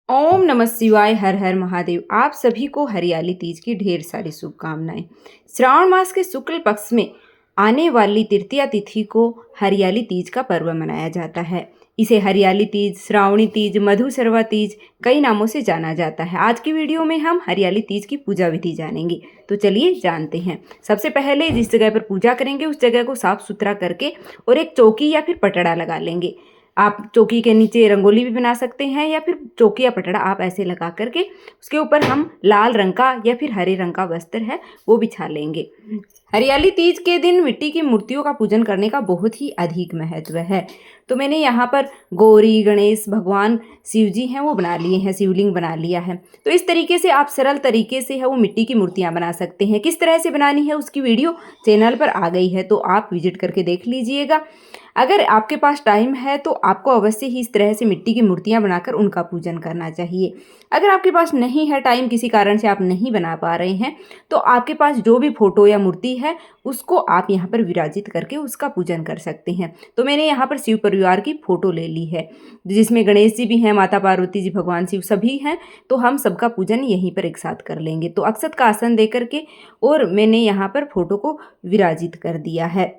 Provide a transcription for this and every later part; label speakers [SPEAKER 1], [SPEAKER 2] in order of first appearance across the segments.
[SPEAKER 1] ओम नमः शिवाय। हर हर महादेव। आप सभी को हरियाली तीज की ढेर सारी शुभकामनाएं। श्रावण मास के शुक्ल पक्ष में आने वाली तृतीया तिथि को हरियाली तीज का पर्व मनाया जाता है। इसे हरियाली तीज, श्रावणी तीज, मधुसरवा तीज कई नामों से जाना जाता है। आज की वीडियो में हम हरियाली तीज की पूजा विधि जानेंगे। तो चलिए जानते हैं। सबसे पहले जिस जगह पर पूजा करेंगे उस जगह को साफ सुथरा करके और एक चौकी या फिर पटड़ा लगा लेंगे। आप चौकी के नीचे रंगोली भी बना सकते हैं या फिर चौकी या पटड़ा आप ऐसे लगा करके उसके ऊपर हम लाल रंग का या फिर हरे रंग का वस्त्र है वो बिछा लेंगे। हरियाली तीज के दिन मिट्टी की मूर्तियों का पूजन करने का बहुत ही अधिक महत्व है। तो मैंने यहाँ पर गौरी, गणेश भगवान, शिव जी हैं वो बना लिए हैं, शिवलिंग बना लिया है। तो इस तरीके से आप सरल तरीके से है वो मिट्टी की मूर्तियाँ बना सकते हैं। किस तरह से बनानी है उसकी वीडियो चैनल पर आ गई है, तो आप विजिट करके देख लीजिएगा। अगर आपके पास टाइम है तो आपको अवश्य ही इस तरह से मिट्टी की मूर्तियाँ बनाकर उनका पूजन करना चाहिए। अगर आपके पास नहीं है टाइम, किसी कारण से आप नहीं बना पा रहे हैं, तो आपके पास जो भी फोटो या मूर्ति है उसको आप यहाँ पर विराजित करके उसका पूजन कर सकते हैं। तो मैंने यहाँ पर शिव परिवार की फोटो ले ली है जिसमें गणेश जी भी हैं, माता पार्वती जी, भगवान शिव सभी हैं। तो हम सबका पूजन यहीं पर एक साथ कर लेंगे। तो अक्षत का आसन दे करके और मैंने यहाँ पर फोटो को विराजित कर दिया है।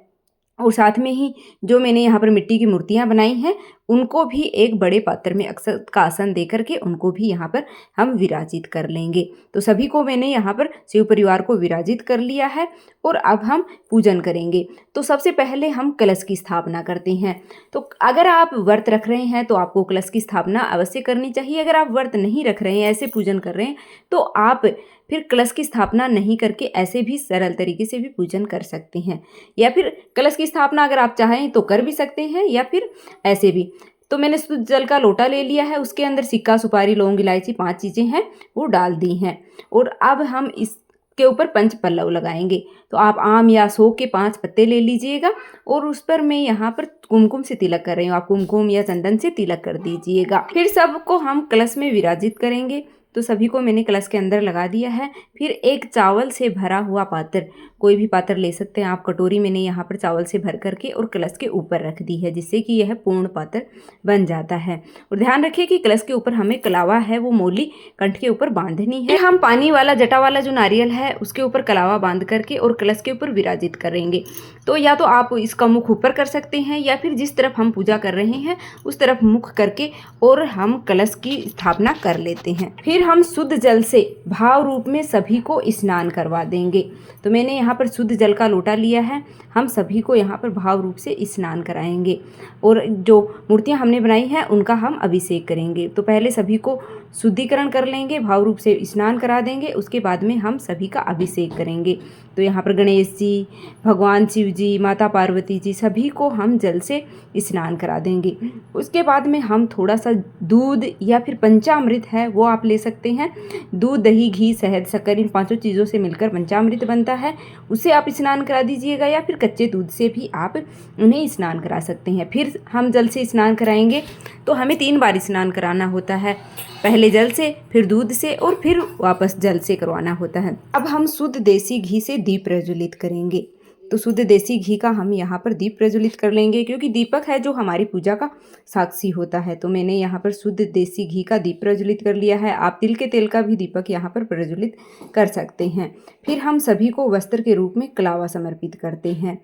[SPEAKER 1] और साथ में ही जो मैंने यहाँ पर मिट्टी की मूर्तियाँ बनाई हैं उनको भी एक बड़े पात्र में अक्षत का आसन दे करके उनको भी यहाँ पर हम विराजित कर लेंगे। तो सभी को मैंने यहाँ पर शिव परिवार को विराजित कर लिया है और अब हम पूजन करेंगे। तो सबसे पहले हम कलश की स्थापना करते हैं। तो अगर आप व्रत रख रहे हैं तो आपको कलश की स्थापना अवश्य करनी चाहिए। अगर आप व्रत नहीं रख रहे हैं, ऐसे पूजन कर रहे हैं, तो आप फिर कलश की स्थापना नहीं करके ऐसे भी सरल तरीके से भी पूजन कर सकते हैं। या फिर कलश की स्थापना अगर आप चाहें तो कर भी सकते हैं या फिर ऐसे भी। तो मैंने शुद्ध जल का लोटा ले लिया है, उसके अंदर सिक्का, सुपारी, लौंग, इलायची 5 चीज़ें हैं वो डाल दी हैं। और अब हम इसके ऊपर पंच पल्लव लगाएंगे। तो आप आम या अशोक के 5 पत्ते ले लीजिएगा और उस पर मैं यहाँ पर कुमकुम से तिलक कर रही हूँ। आप कुमकुम या चंदन से तिलक कर दीजिएगा। फिर सबको हम कलश में विराजित करेंगे। तो सभी को मैंने कलश के अंदर लगा दिया है। फिर एक चावल से भरा हुआ पात्र, कोई भी पात्र ले सकते हैं आप, कटोरी मैंने यहाँ पर चावल से भर करके और कलश के ऊपर रख दी है, जिससे कि यह पूर्ण पात्र बन जाता है। और ध्यान रखिए कि कलश के ऊपर हमें कलावा है वो मोली कंठ के ऊपर बांधनी है। हम पानी वाला, जटा वाला जो नारियल है उसके ऊपर कलावा बांध करके और कलश के ऊपर विराजित करेंगे। तो या तो आप इसका मुख ऊपर कर सकते हैं या फिर जिस तरफ हम पूजा कर रहे हैं उस तरफ मुख करके और हम कलश की स्थापना कर लेते हैं। फिर हम शुद्ध जल से भाव रूप में सभी को स्नान करवा देंगे। तो मैंने यहाँ पर शुद्ध जल का लोटा लिया है, हम सभी को यहाँ पर भाव रूप से स्नान कराएंगे और जो मूर्तियाँ हमने बनाई हैं उनका हम अभिषेक करेंगे। तो पहले सभी को शुद्धिकरण कर लेंगे, भाव रूप से स्नान करा देंगे, उसके बाद में हम सभी का अभिषेक करेंगे। तो यहाँ पर गणेश जी, भगवान शिव जी, माता पार्वती जी सभी को हम जल से स्नान करा देंगे। उसके बाद में हम थोड़ा सा दूध या फिर पंचामृत है वो आप ले सकते हैं। दूध, दही, घी, शहद, शक्कर, इन 5 चीज़ों से मिलकर पंचामृत बनता है, उससे आप स्नान करा दीजिएगा या फिर कच्चे दूध से भी आप उन्हें स्नान करा सकते हैं। फिर हम जल से स्नान कराएंगे। तो हमें 3 बार स्नान कराना होता है, पहले जल से, फिर दूध से और फिर वापस जल से करवाना होता है। अब हम शुद्ध देसी घी से दीप प्रज्वलित करेंगे। तो शुद्ध देसी घी का हम यहाँ पर दीप प्रज्वलित कर लेंगे, क्योंकि दीपक है जो हमारी पूजा का साक्षी होता है। तो मैंने यहाँ पर शुद्ध देसी घी का दीप प्रज्वलित कर लिया है। आप तिल के तेल का भी दीपक यहाँ पर प्रज्वलित कर सकते हैं। फिर हम सभी को वस्त्र के रूप में कलावा समर्पित करते हैं।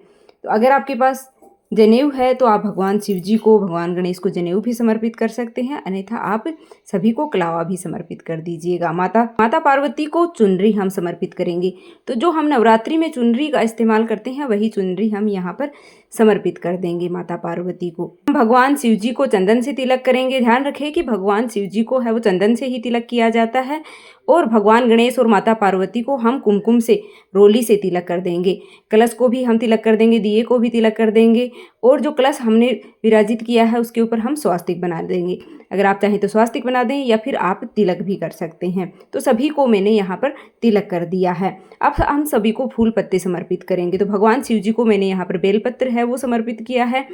[SPEAKER 1] तो अगर आपके पास जनेऊ है तो आप भगवान शिव जी को, भगवान गणेश को जनेऊ भी समर्पित कर सकते हैं, अन्यथा आप सभी को कलावा भी समर्पित कर दीजिएगा। माता पार्वती को चुनरी हम समर्पित करेंगे। तो जो हम नवरात्रि में चुनरी का इस्तेमाल करते हैं वही चुनरी हम यहाँ पर समर्पित कर देंगे माता पार्वती को। भगवान शिव जी को चंदन से तिलक करेंगे। ध्यान रखें कि भगवान शिव जी को है वो चंदन से ही तिलक किया जाता है और भगवान गणेश और माता पार्वती को हम कुमकुम से, रोली से तिलक कर देंगे। कलश को भी हम तिलक कर देंगे, दिए को भी तिलक कर देंगे और जो कलश हमने विराजित किया है उसके ऊपर हम स्वास्तिक बना देंगे। अगर आप चाहें तो स्वास्तिक बना दें या फिर आप तिलक भी कर सकते हैं। तो सभी को मैंने यहाँ पर तिलक कर दिया है। अब हम सभी को फूल पत्ते समर्पित करेंगे। तो भगवान शिव जी को मैंने यहाँ पर बेलपत्र है वो समर्पित किया है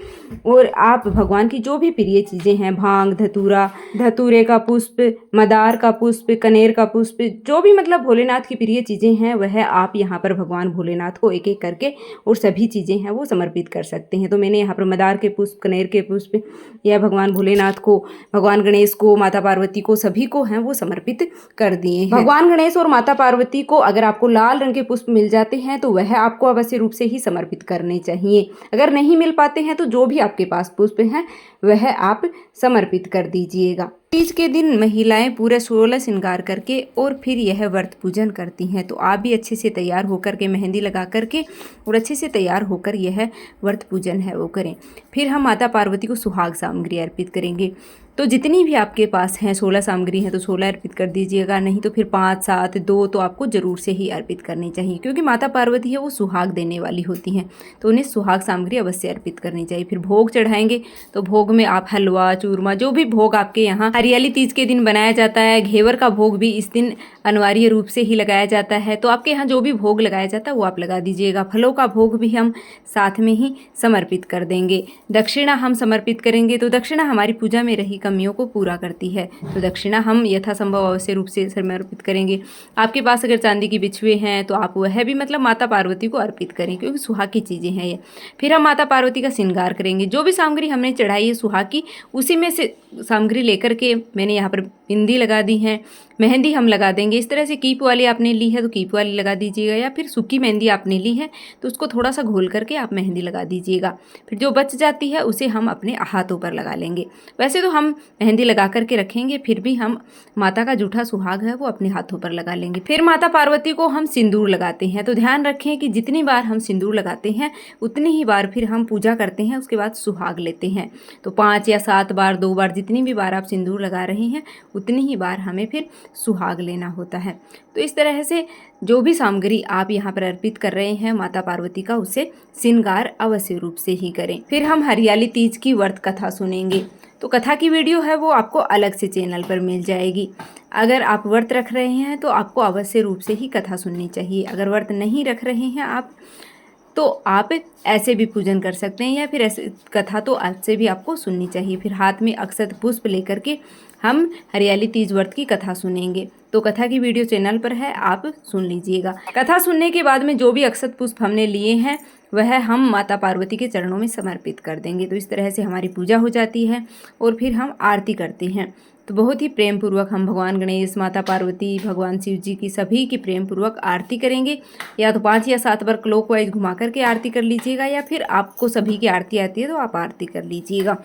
[SPEAKER 1] और आप भगवान की जो भी प्रिय चीज़ें हैं, भांग, धतूरा, धतूरे का पुष्प, मदार का पुष्प, कनेर का पुष्प, जो भी मतलब भोलेनाथ की प्रिय चीज़ें हैं वह आप यहाँ पर भगवान भोलेनाथ को एक एक करके और सभी चीज़ें हैं वो समर्पित कर सकते हैं। तो तो मैंने यहाँ पर मंदार के पुष्प, कनेर के पुष्प, यह भगवान भोलेनाथ को, भगवान गणेश को, माता पार्वती को, सभी को हैं वो समर्पित कर दिए हैं। भगवान गणेश और माता पार्वती को अगर आपको लाल रंग के पुष्प मिल जाते हैं तो वह आपको अवश्य रूप से ही समर्पित करने चाहिए। अगर नहीं मिल पाते हैं तो जो भी आपके पास पुष्प हैं वह आप समर्पित कर दीजिएगा। तीज के दिन महिलाएं पूरा 16 श्रृंगार करके और फिर यह व्रत पूजन करती हैं। तो आप भी अच्छे से तैयार होकर के, मेहंदी लगा करके और अच्छे से तैयार होकर यह व्रत पूजन है वो करें। फिर हम माता पार्वती को सुहाग सामग्री अर्पित करेंगे। तो जितनी भी आपके पास हैं 16 सामग्री हैं तो 16 अर्पित कर दीजिएगा, नहीं तो फिर 5, 7, 2 तो आपको ज़रूर से ही अर्पित करनी चाहिए, क्योंकि माता पार्वती है वो सुहाग देने वाली होती हैं, तो उन्हें सुहाग सामग्री अवश्य अर्पित करनी चाहिए। फिर भोग चढ़ाएंगे तो भोग में आप हलवा, चूरमा, जो भी भोग आपके यहाँ हरियाली तीज के दिन बनाया जाता है, घेवर का भोग भी इस दिन अनिवार्य रूप से ही लगाया जाता है, तो आपके यहाँ जो भी भोग लगाया जाता है वो आप लगा दीजिएगा। फलों का भोग भी हम साथ में ही समर्पित कर देंगे। दक्षिणा हम समर्पित करेंगे, तो दक्षिणा हमारी पूजा में रही कमियों को पूरा करती है, तो दक्षिणा हम यथासंभव अवश्य रूप से समर्पित करेंगे। आपके पास अगर चांदी की बिछुए हैं तो आप वह भी मतलब माता पार्वती को अर्पित करें, क्योंकि सुहाग की चीज़ें हैं ये। फिर हम माता पार्वती का श्रृंगार करेंगे। जो भी सामग्री हमने चढ़ाई है सुहाग की, उसी में से सामग्री लेकर के मैंने यहाँ पर बिंदी लगा दी है, मेहंदी हम लगा देंगे। इस तरह से कीप वाली आपने ली है तो कीप वाली लगा दीजिएगा, या फिर सूखी मेहंदी आपने ली है तो उसको थोड़ा सा घोल करके आप मेहंदी लगा दीजिएगा। फिर जो बच जाती है उसे हम अपने हाथों पर लगा लेंगे। वैसे तो हम मेहंदी लगा करके रखेंगे, फिर भी हम माता का जूठा सुहाग है वो अपने हाथों पर लगा लेंगे। फिर माता पार्वती को हम सिंदूर लगाते हैं, तो ध्यान रखें कि जितनी बार हम सिंदूर लगाते हैं उतनी ही बार फिर हम पूजा करते हैं, उसके बाद सुहाग लेते हैं। तो 5 या 7 बार, 2 बार, जितनी भी बार आप सिंदूर लगा रहे हैं उतनी ही बार हमें फिर सुहाग लेना होता है। तो इस तरह से जो भी सामग्री आप यहाँ पर अर्पित कर रहे हैं माता पार्वती का, उसे श्रृंगार अवश्य रूप से ही करें। फिर हम हरियाली तीज की व्रत कथा सुनेंगे। तो कथा की वीडियो है वो आपको अलग से चैनल पर मिल जाएगी। अगर आप व्रत रख रहे हैं तो आपको अवश्य रूप से ही कथा सुननी चाहिए। अगर व्रत नहीं रख रहे हैं आप तो आप ऐसे भी पूजन कर सकते हैं, या फिर ऐसे कथा तो आज से भी आपको सुननी चाहिए। फिर हाथ में अक्षत पुष्प लेकर के हम हरियाली तीज व्रत की कथा सुनेंगे। तो कथा की वीडियो चैनल पर है, आप सुन लीजिएगा। कथा सुनने के बाद में जो भी अक्षत पुष्प हमने लिए हैं वह हम माता पार्वती के चरणों में समर्पित कर देंगे। तो इस तरह से हमारी पूजा हो जाती है और फिर हम आरती करते हैं। तो बहुत ही प्रेम पूर्वक हम भगवान गणेश, माता पार्वती, भगवान शिव जी की सभी की प्रेम पूर्वक आरती करेंगे। या तो 5 या 7 बार क्लॉकवाइज घुमा करके आरती कर लीजिएगा, या फिर आपको सभी की आरती आती है तो आप आरती कर लीजिएगा।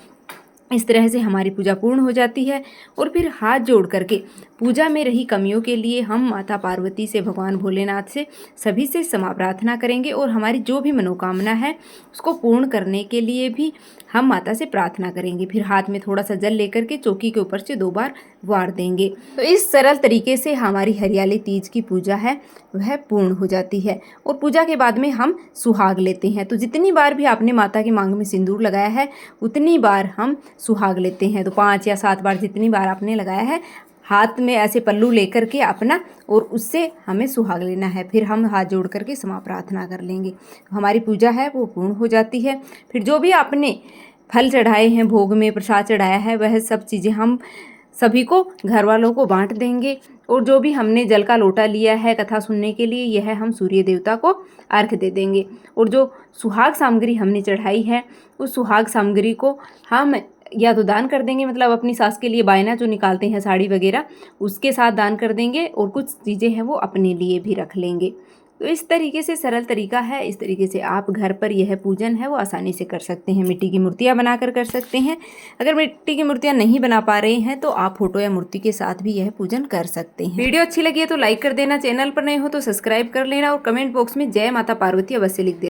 [SPEAKER 1] इस तरह से हमारी पूजा पूर्ण हो जाती है और फिर हाथ जोड़ करके पूजा में रही कमियों के लिए हम माता पार्वती से, भगवान भोलेनाथ से, सभी से क्षमा प्रार्थना करेंगे और हमारी जो भी मनोकामना है उसको पूर्ण करने के लिए भी हम माता से प्रार्थना करेंगे। फिर हाथ में थोड़ा सा जल लेकर के चौकी के ऊपर से 2 बार वार देंगे। तो इस सरल तरीके से हमारी हरियाली तीज की पूजा है वह पूर्ण हो जाती है। और पूजा के बाद में हम सुहाग लेते हैं। तो जितनी बार भी आपने माता के मांग में सिंदूर लगाया है उतनी बार हम सुहाग लेते हैं। तो 5 या 7 बार जितनी बार आपने लगाया है, हाथ में ऐसे पल्लू लेकर के अपना, और उससे हमें सुहाग लेना है। फिर हम हाथ जोड़ करके क्षमा प्रार्थना कर लेंगे। हमारी पूजा है वो पूर्ण हो जाती है। फिर जो भी आपने फल चढ़ाए हैं, भोग में प्रसाद चढ़ाया है, वह सब चीज़ें हम सभी को, घर वालों को बांट देंगे। और जो भी हमने जल का लोटा लिया है कथा सुनने के लिए, यह हम सूर्य देवता को अर्घ दे देंगे। और जो सुहाग सामग्री हमने चढ़ाई है उस सुहाग सामग्री को हम या तो दान कर देंगे, मतलब अपनी सास के लिए बायना जो निकालते हैं साड़ी वगैरह, उसके साथ दान कर देंगे, और कुछ चीज़ें हैं वो अपने लिए भी रख लेंगे। तो इस तरीके से सरल तरीका है। इस तरीके से आप घर पर यह पूजन है वो आसानी से कर सकते हैं। मिट्टी की मूर्तियाँ बनाकर कर सकते हैं। अगर मिट्टी की मूर्तियाँ नहीं बना पा रहे हैं तो आप फोटो या मूर्ति के साथ भी यह पूजन कर सकते हैं। वीडियो अच्छी लगी है तो लाइक कर देना, चैनल पर नए हो तो सब्सक्राइब कर लेना, और कमेंट बॉक्स में जय माता पार्वती अवश्य लिख देना।